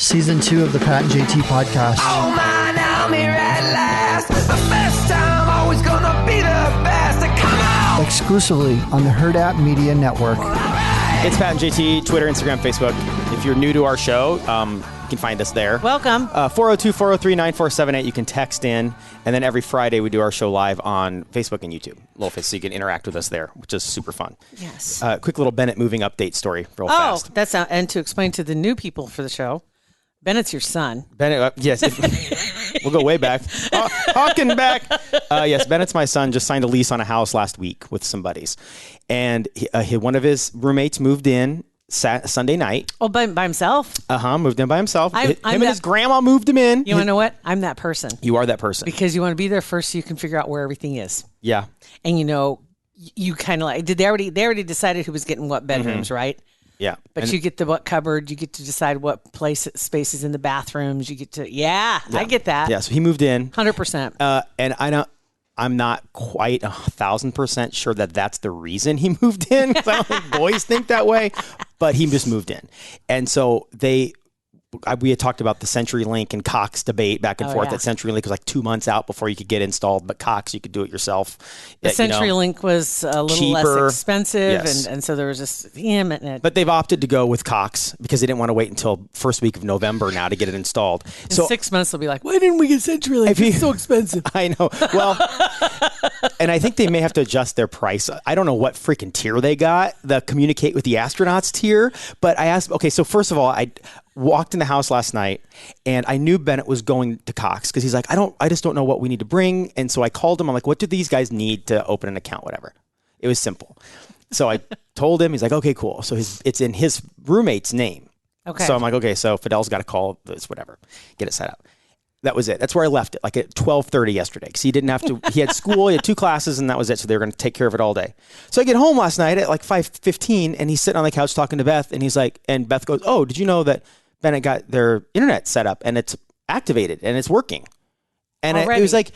Season 2 of the Pat and JT podcast. Oh man, I'm here at last. The best time, always gonna be the best. Come on! Exclusively on the Hurrdat Media Network. It's Pat and JT, Twitter, Instagram, Facebook. If you're new to our show, you can find us there. Welcome. 402-403-9478. You can text in. And then every Friday, we do our show live on Facebook and YouTube. So you can interact with us there, which is super fun. Yes. Quick little Bennett moving update story real fast. Oh, that's and to explain to the new people for the show, Bennett's your son. Bennett, yes. We'll go way back. Hawking back. Yes, Bennett's my son. Just signed a lease on a house last week with some buddies. And one of his roommates moved in Sunday night. Oh, by himself? Moved in by himself. I'm him and his grandma moved him in. You want to know what? I'm that person. You are that person. Because you want to be there first so you can figure out where everything is. Yeah. And you kind of like, they already decided who was getting what bedrooms, right? Yeah. But you get the what cupboard, you get to decide what spaces in the bathrooms, you get to, I get that. Yeah, so he moved in. 100%. And I'm not quite 1,000% sure that that's the reason he moved in. 'Cause I don't think boys think that way, but he just moved in. And so we had talked about the CenturyLink and Cox debate back and forth. That CenturyLink was like 2 months out before you could get installed, but Cox, you could do it yourself. The CenturyLink was a little cheaper, less expensive, yes. and so there was this But they've opted to go with Cox because they didn't want to wait until first week of November now to get it installed. In 6 months, they'll be like, why didn't we get CenturyLink? It's so expensive. I know. Well, and I think they may have to adjust their price. I don't know what freaking tier they got, the Communicate with the Astronauts tier. But I asked, okay, so first of all, I walked in the house last night and I knew Bennett was going to Cox because he's like, I just don't know what we need to bring. And so I called him. I'm like, what do these guys need to open an account? Whatever. It was simple. So I told him, he's like, okay, cool. So it's in his roommate's name. Okay. So I'm like, okay, so Fidel's got to call this, whatever, get it set up. That was it. That's where I left it, like at 12:30 yesterday, because he didn't have to. He had school, he had 2 classes, and that was it. So they were going to take care of it all day. So I get home last night at like 5:15, and he's sitting on the couch talking to Beth, and he's like, and Beth goes, "Oh, did you know that Bennett got their internet set up and it's activated and it's working?" And it was like,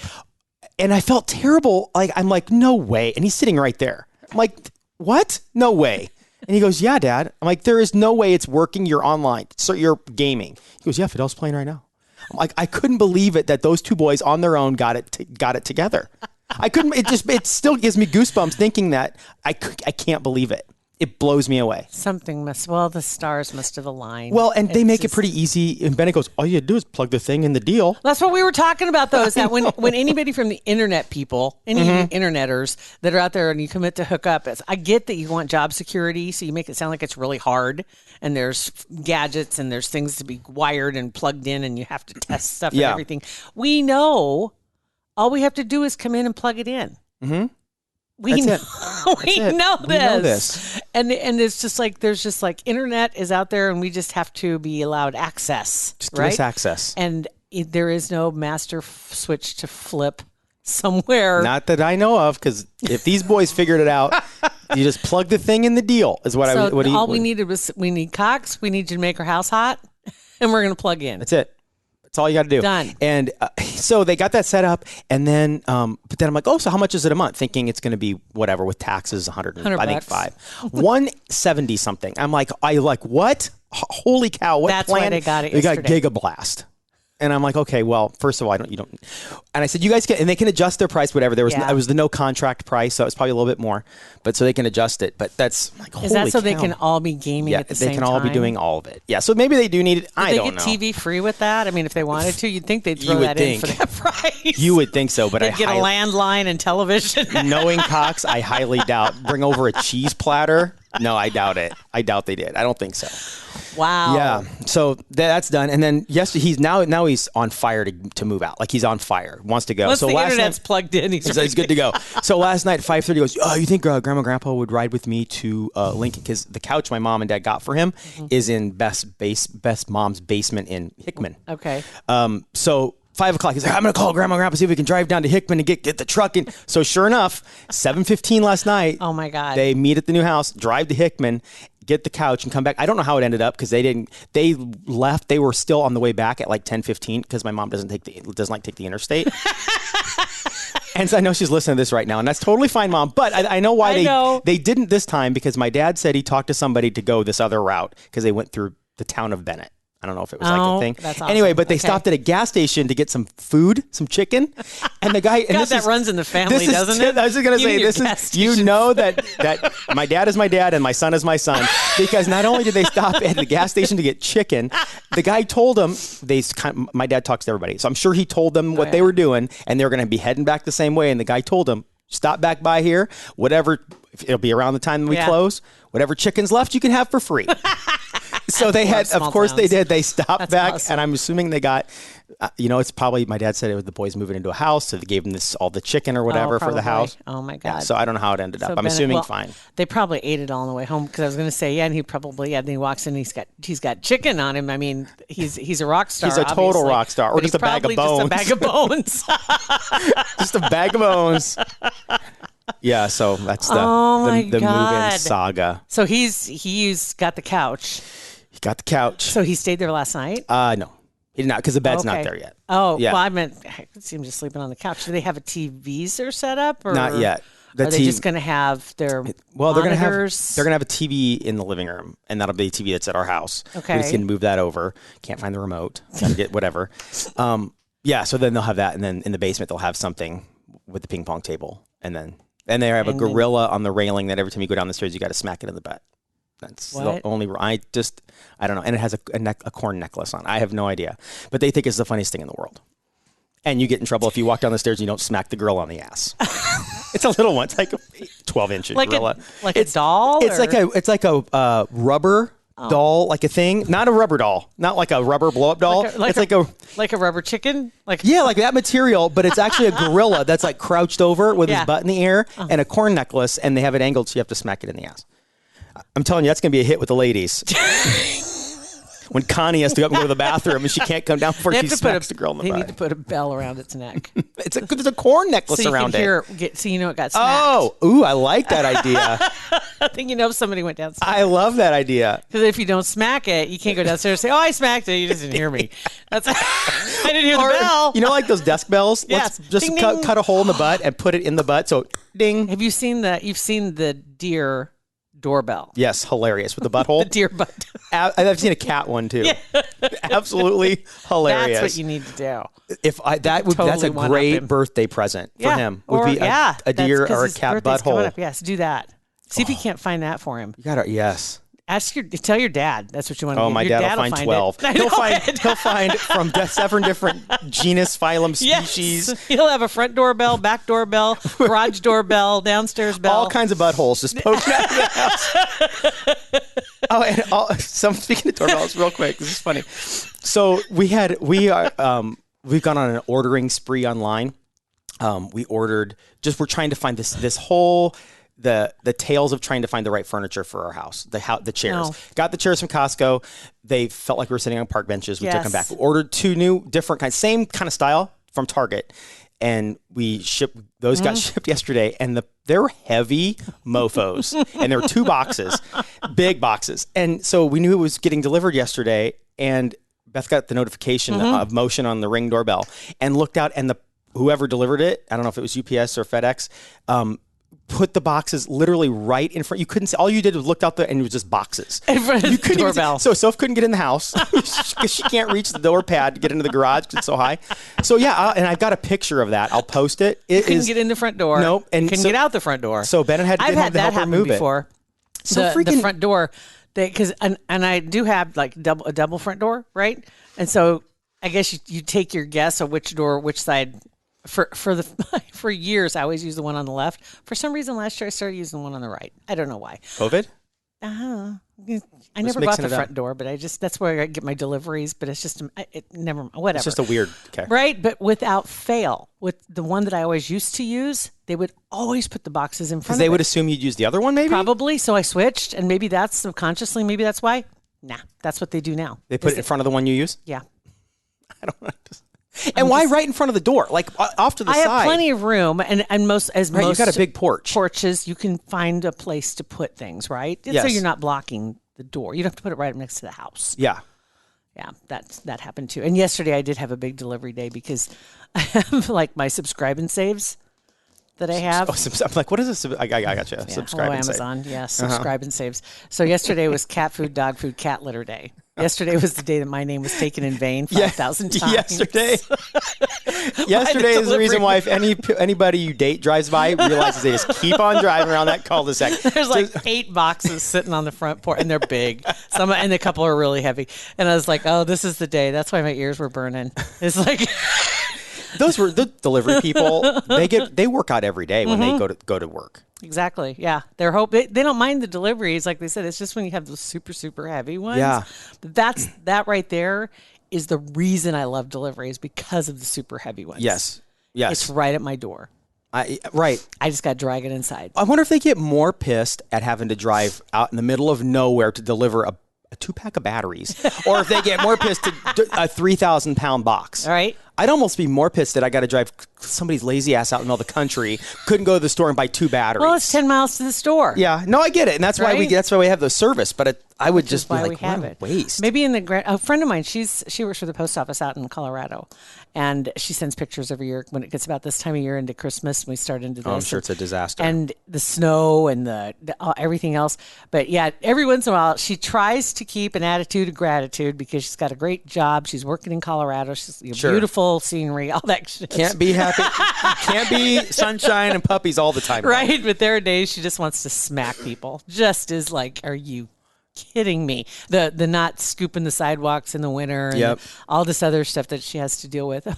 and I felt terrible. Like I'm like, no way. And he's sitting right there. I'm like, what? No way. And he goes, yeah, Dad. I'm like, there is no way it's working. You're online, so you're gaming. He goes, yeah, Fidel's playing right now. I'm like, I couldn't believe it that those 2 boys on their own got it together. I couldn't. It still gives me goosebumps thinking that. I can't believe it. It blows me away. The stars must have aligned. Well, and they make it pretty easy. And Bennett goes, all you do is plug the thing in the deal. That's what we were talking about, though, is that when anybody from the internet people, any interneters that are out there and you commit to hook up, I get that you want job security, so you make it sound like it's really hard, and there's gadgets and there's things to be wired and plugged in, and you have to test stuff and everything. We know all we have to do is come in and plug it in. Mm-hmm. We know this. And it's just like, there's just like, internet is out there and we just have to be allowed access. Just give us access. And there is no master switch to flip somewhere. Not that I know of, because if these boys figured it out, you just plug the thing in the deal is what we needed was, we need Cox, we need you to make our house hot, and we're going to plug in. That's it. That's all you got to do. Done. And so they got that set up, and then, but then I'm like, oh, so how much is it a month? Thinking it's going to be whatever with taxes, 100 I think $5, 170 something. I'm like, what? Holy cow! What That's plan? Why they got it. They got yesterday. Gigablast. And I'm like, okay, well, first of all, you don't. And I said, you guys can, and they can adjust their price, whatever. It was the no contract price, so it's probably a little bit more, but so they can adjust it. But that's like, holy Is that so cow. they can all be gaming at the same time? They can all be doing all of it. Yeah, so maybe they do need it. I don't know. They get TV free with that? I mean, if they wanted to, you'd think they'd throw that in for that price. You would think so, but they'd get a landline and television. Knowing Cox, I highly doubt. Bring over a cheese platter. No, I doubt it. I doubt they did. I don't think so. Wow. Yeah. So that's done. And then he's now he's on fire to move out. Like he's on fire. Wants to go. Once so the last internet's night, plugged in, he's good to go. So last night at 5:30 he goes, oh, you think Grandma and Grandpa would ride with me to Lincoln? Because the couch my mom and dad got for him is in Best mom's basement in Hickman. Okay. So 5 o'clock, he's like, I'm going to call Grandma and Grandpa, see if we can drive down to Hickman and get the truck in. So sure enough, 7:15 last night. Oh my God. They meet at the new house, drive to Hickman, get the couch and come back. I don't know how it ended up because they left. They were still on the way back at like 10:15 because my mom doesn't take the interstate. And so I know she's listening to this right now, and that's totally fine, Mom. But I know why they didn't this time, because my dad said he talked to somebody to go this other route because they went through the town of Bennett. I don't know if it was like a thing. That's awesome. Anyway, but they stopped at a gas station to get some food, some chicken, and the guy. And God, that runs in the family, doesn't it? I was just gonna say this is. You know that my dad is my dad and my son is my son, because not only did they stop at the gas station to get chicken, the guy told them my dad talks to everybody, so I'm sure he told them what they were doing, and they were going to be heading back the same way, and the guy told them, stop back by here, whatever, it'll be around the time we close, whatever chicken's left you can have for free. So they had, of course they did. They stopped back, and I'm assuming they got, it's probably, my dad said it was the boys moving into a house, so they gave them all the chicken or whatever for the house. Oh my God. Yeah, so I don't know how it ended up. I'm Bennett, assuming fine. They probably ate it all on the way home, because I was going to say, and he probably, and then he walks in, he's got chicken on him. I mean, he's a rock star. He's a total obviously, rock star, or just a bag of bones. Just a bag of bones. Just a bag of bones. Yeah, so that's the move-in saga. So he's got the couch. He got the couch. So he stayed there last night? No. He did not, because the bed's not there yet. Oh, yeah. Well, I meant, I could see him just sleeping on the couch. Do they have a TVs there set up? Or not yet. Are they just going to have their monitors? They're going to have a TV in the living room, and that'll be a TV that's at our house. Okay. We're just going to move that over. Can't find the remote. Gotta get whatever. So then they'll have that, and then in the basement they'll have something with the ping pong table, and they have a gorilla on the railing that every time you go down the stairs you got to smack it in the butt. That's the only. I don't know. And it has a corn necklace on. I have no idea, but they think it's the funniest thing in the world. And you get in trouble if you walk down the stairs and you don't smack the gorilla on the ass. It's a little one. It's like a 12-inch gorilla. A doll? It's like a rubber doll, like a thing. Not a rubber doll. Not like a rubber blow-up doll. Like a rubber chicken? Like that material, but it's actually a gorilla that's like crouched over with his butt in the air and a corn necklace, and they have it angled so you have to smack it in the ass. I'm telling you, that's going to be a hit with the ladies. When Connie has to go up and go to the bathroom and she can't come down before she smacks the girl in the butt. They need to put a bell around its neck. There's a corn necklace around it. So you know it got smacked. I like that idea. I think somebody went downstairs. I love that idea. Because if you don't smack it, you can't go downstairs and say, I smacked it. You just didn't hear me. I didn't hear the bell. You know, like those desk bells? Yes. Let's just cut a hole in the butt and put it in the butt. So ding. Have you seen you've seen the deer doorbell? Yes, hilarious with the butthole. The deer butt. I've seen a cat one too. Yeah. Absolutely hilarious. That's what you need to do. That's a great birthday present for him. Would be a deer or a cat butthole. Yes, do that. See if you can't find that for him. You gotta Tell your dad. That's what you want to do. My dad will find 12. He'll find from 7 different genus, phylum, species. Yes. He'll have a front doorbell, back doorbell, garage doorbell, downstairs bell. All kinds of buttholes just poking out of the house. Speaking of doorbells, real quick, this is funny. So we've gone on an ordering spree online. We ordered. We're trying to find this whole. The tales of trying to find the right furniture for our house, the chairs. Got the chairs from Costco. They felt like we were sitting on park benches. We took them back. We ordered 2 new, different kinds, same kind of style from Target, and we shipped. Those got shipped yesterday, and they're heavy mofos, and there were 2 boxes, big boxes, and so we knew it was getting delivered yesterday. And Beth got the notification of motion on the Ring doorbell, and looked out, and whoever delivered it, I don't know if it was UPS or FedEx. Put the boxes literally right in front. You couldn't see. All you did was looked out there, and it was just boxes. In front of the doorbell. So Soph couldn't get in the house because she can't reach the door pad to get into the garage because it's so high. So and I've got a picture of that. I'll post it. Couldn't get in the front door. Nope. And couldn't get out the front door. So Bennett had to get home to help her move before. It. So the front door, and I do have like a double front door, right? And so I guess you take your guess of which side. For years, I always use the one on the left. For some reason, last year I started using the one on the right. I don't know why. COVID? I never got the front door, but that's where I get my deliveries. But it's just whatever. It's just a weird, right? But without fail, with the one that I always used to use, they would always put the boxes in front. Because they would assume you'd use the other one, maybe. Probably. So I switched, and maybe that's subconsciously. Maybe that's why. Nah, that's what they do now. They put it in front of the one you use. Yeah. I don't know. And why right in front of the door, like off to the side? I have plenty of room, and most you got a big porch. Porches, you can find a place to put things, right? Yes. So you're not blocking the door. You don't have to put it right up next to the house. Yeah. Yeah, that happened too. And yesterday I did have a big delivery day because I have like my subscribe and saves that I have. I'm like, what is this? I got you. Yeah. Subscribe and Amazon. save. Yes, subscribe and saves. So yesterday was cat food, dog food, cat litter day. Yesterday was the day that my name was taken in vain 5,000 times. Yesterday is the reason why if anybody you date drives by realizes they just keep on driving around that cul-de-sac. There's like 8 boxes sitting on the front porch, and they're big. And a couple are really heavy. And I was like, oh, this is the day. That's why my ears were burning. It's like... Those were the delivery people. They work out every day when they go to work. Exactly. Yeah. They don't mind the deliveries. Like they said, it's just when you have those super, super heavy ones. Yeah. But that right there is the reason I love deliveries, because of the super heavy ones. Yes. Yes. It's right at my door. Right. I just got to drag it inside. I wonder if they get more pissed at having to drive out in the middle of nowhere to deliver a 2-pack of batteries, or if they get more pissed to a 3,000-pound box. All right. I'd almost be more pissed that I got to drive somebody's lazy ass out in the middle of the country, couldn't go to the store and buy 2 batteries. Well, it's 10 miles to the store. Yeah, no, I get it, and that's why we have the service. But I would just be like, what a waste. Maybe a friend of mine, she works for the post office out in Colorado, and she sends pictures every year when it gets about this time of year into Christmas. We start into this. Oh, I'm sure it's a disaster. And the snow and the everything else. But yeah, every once in a while, she tries to keep an attitude of gratitude because she's got a great job. She's working in Colorado. She's beautiful scenery, all that shit. Can't be happy. Can't be sunshine and puppies all the time. Right, but there are days she just wants to smack people. Just as like, are you kidding me? The not scooping the sidewalks in the winter and all this other stuff that she has to deal with.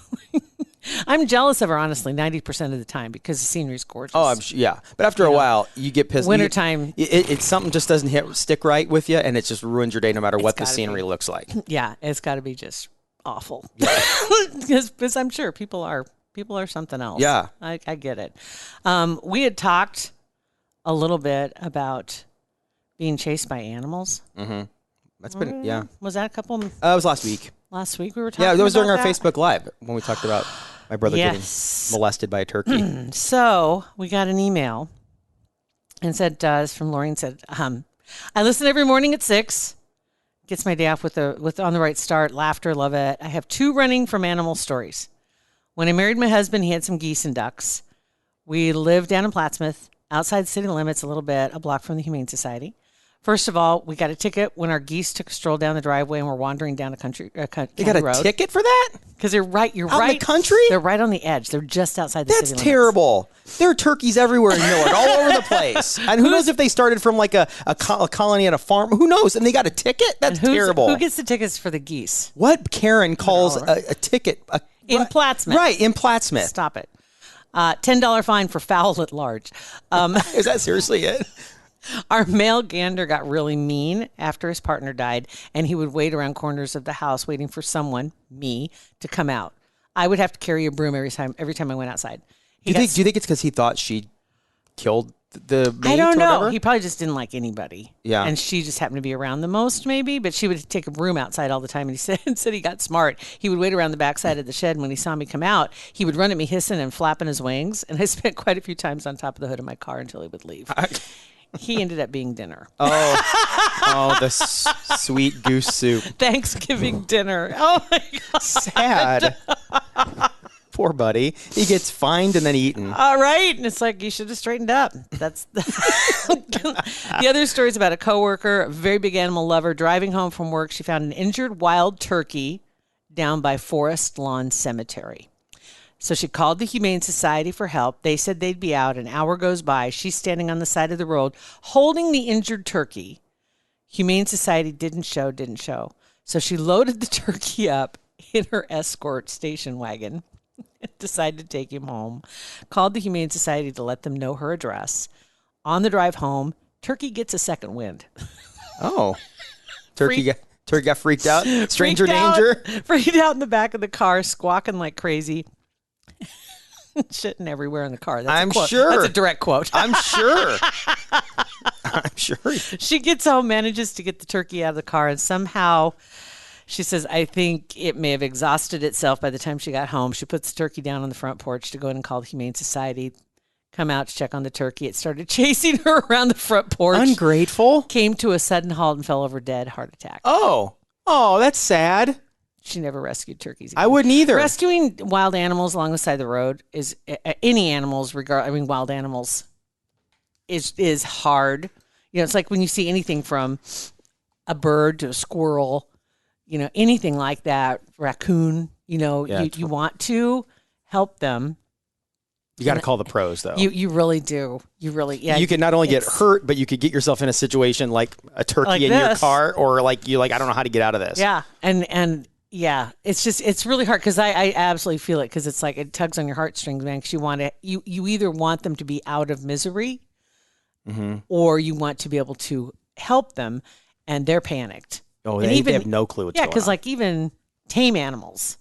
I'm jealous of her, honestly, 90% of the time, because the scenery's gorgeous. Oh, yeah. But after a while, you get pissed. Wintertime. It's something just doesn't stick right with you, and it just ruins your day no matter what the scenery looks like. Yeah, it's got to be just awful. Because I'm sure people are something else. Yeah. I get it. We had talked a little bit about being chased by animals. Mm-hmm. That's been, Was that a couple? It was last week. Last week we were talking about that was during our that? Facebook Live when we talked about my brother getting molested by a turkey. So we got an email and said, from Lorraine said, I listen every morning at 6. Gets my day off with on the right start. Laughter, love it. I have 2 running from animal stories. When I married my husband, he had some geese and ducks. We lived down in Plattsmouth, outside city limits a little bit, a block from the Humane Society. First of all, we got a ticket when our geese took a stroll down the driveway and were wandering down a county road. You got a ticket for that? Because you're right in the country? They're right on the edge. They're just outside the city limits. That's terrible. There are turkeys everywhere in Newark, all over the place. And who knows if they started from like a colony at a farm? Who knows? And they got a ticket? That's terrible. Who gets the tickets for the geese? What Karen calls a ticket? In Plattsmouth. Right, in Plattsmouth. Stop it. $10 fine for fowl at large. Is that seriously it? Our male gander got really mean after his partner died, and he would wait around corners of the house waiting for someone, me, to come out. I would have to carry a broom every time I went outside. Do you think it's because he thought she killed the mate? I don't know. Whatever? He probably just didn't like anybody. Yeah. And she just happened to be around the most, maybe. But she would take a broom outside all the time. And he said he got smart. He would wait around the backside of the shed. And when he saw me come out, he would run at me hissing and flapping his wings. And I spent quite a few times on top of the hood of my car until he would leave. He ended up being dinner. The sweet goose soup. Thanksgiving dinner. Oh, my God. Sad. Poor buddy. He gets fined and then eaten. All right. And it's like, you should have straightened up. That's the other story is about a coworker, a very big animal lover, driving home from work. She found an injured wild turkey down by Forest Lawn Cemetery. So she called the Humane Society for help. They said they'd be out. An hour goes by. She's standing on the side of the road holding the injured turkey. Humane Society didn't show. So she loaded the turkey up in her escort station wagon and decided to take him home. Called the Humane Society to let them know her address. On the drive home, turkey gets a second wind. Oh. Turkey got freaked out? Stranger danger? Freaked out in the back of the car, squawking like crazy. Shitting everywhere in the car. I'm sure. That's a direct quote. I'm sure. She gets home, manages to get the turkey out of the car, and somehow she says, I think it may have exhausted itself by the time she got home. She puts the turkey down on the front porch to go in and call the Humane Society. Come out to check on the turkey. It started chasing her around the front porch. Ungrateful. Came to a sudden halt and fell over dead. Heart attack. Oh, that's sad. She never rescued turkeys again. I wouldn't either. Rescuing wild animals along the side of the road is any animals, wild animals is hard. You know, it's like when you see anything from a bird to a squirrel anything like that, raccoon, you want to help them. You got to call the pros, though. You really do. You really, yeah. You could not only get hurt, but you could get yourself in a situation like a turkey in your car, or I don't know how to get out of this. Yeah, and yeah, it's really hard because I absolutely feel it, because it's like it tugs on your heartstrings, man. Because you either want them to be out of misery, or you want to be able to help them, and they're panicked. Oh, they have no clue what's going on. Yeah, because like even tame animals,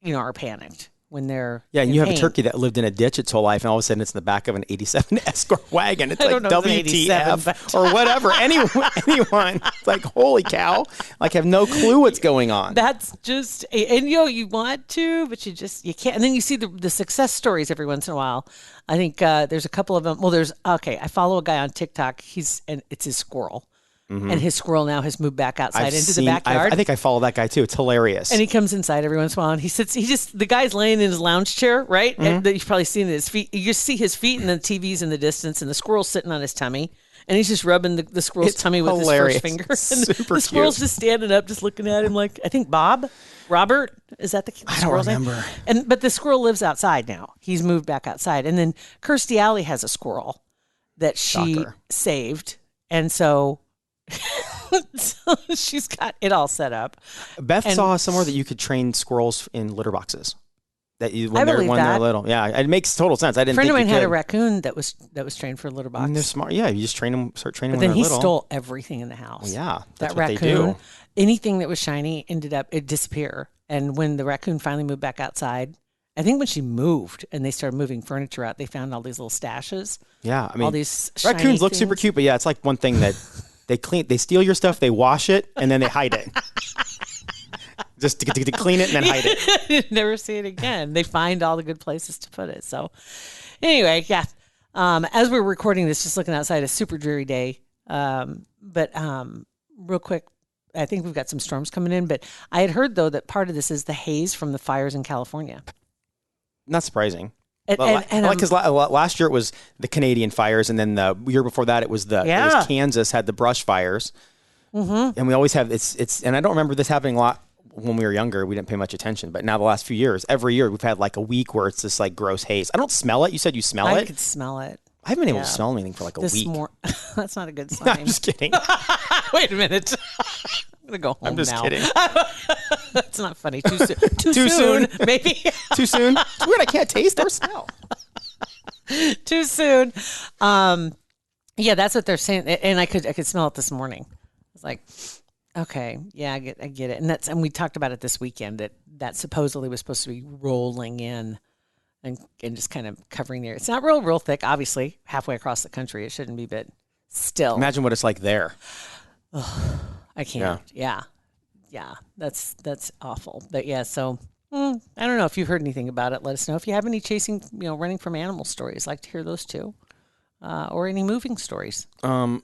are panicked when they're and you have pain. a turkey that lived in a ditch its whole life, and all of a sudden it's in the back of an '87 Escort wagon. It's like WTF or whatever. Anyone, it's like, holy cow! Like, have no clue what's going on. That's just, and you want to, but you can't. And then you see the success stories every once in a while. I think there's a couple of them. Well, I follow a guy on TikTok. And it's his squirrel. And his squirrel now has moved back outside the backyard. I think I follow that guy too. It's hilarious. And he comes inside every once in a while, and the guy's laying in his lounge chair, right? And you've probably seen his feet. You just see his feet, and the TV's in the distance, and the squirrel's sitting on his tummy, and he's just rubbing the squirrel's tummy with his first finger. And the squirrel's just standing up, just looking at him like, I think Robert, is that the squirrel's name? I don't remember. But the squirrel lives outside now. He's moved back outside. And then Kirstie Alley has a squirrel that she saved, and so she's got it all set up. Beth saw somewhere that you could train squirrels in litter boxes. When they're little. Yeah, it makes total sense. I didn't. A friend think of mine you had could. A raccoon that was trained for a litter box. And they're smart. Yeah, you just start training. But when then he they're little. stole everything in the house. Well, yeah, that what raccoon. They do. Anything that was shiny it disappear. And when the raccoon finally moved back outside, I think when she moved and they started moving furniture out, they found all these little stashes. Yeah, I mean, all these raccoons look things. super cute, but yeah, it's like one thing that they steal your stuff, they wash it, and then they hide it. Just to clean it and then hide it. Never see it again. They find all the good places to put it. So anyway, yeah. As we're recording this, just looking outside, a super dreary day. But real quick, I think we've got some storms coming in. But I had heard, though, that part of this is the haze from the fires in California. Not surprising. Because last year it was the Canadian fires, and then the year before that it was Kansas had the brush fires. And we always have it's and I don't remember this happening a lot when we were younger. We didn't pay much attention, but now the last few years, every year we've had like a week where it's this like gross haze. I don't smell it. You said you smell it. I could smell it. I haven't been able to smell anything for like a week. That's not a good sign. I'm just kidding. Wait a minute. I'm gonna go home now. I'm just kidding. That's not funny. Too soon. Too soon. Maybe. Too soon. It's weird. I can't taste or smell. Too soon. Yeah, that's what they're saying, and I could smell it this morning. It's like, okay, yeah, I get it, and we talked about it this weekend that supposedly was supposed to be rolling in and just kind of covering the area. It's not real thick, obviously. Halfway across the country, it shouldn't be, but still. Imagine what it's like there. I can't. Yeah. That's awful. But yeah, so I don't know if you've heard anything about it. Let us know if you have any running from animal stories. I'd like to hear those too, or any moving stories. I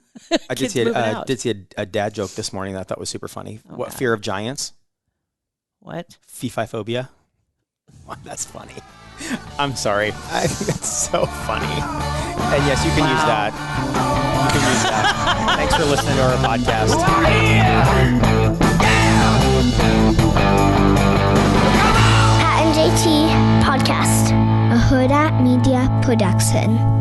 did see a dad joke this morning that I thought was super funny. Oh, what fear of giants? What? Fee-fi-phobia. Wow, that's funny. I'm sorry. I think that's so funny. And yes, you can use that. You can use that. Thanks for listening to our podcast. Pat and JT Podcast, a Hurrdat Media Production.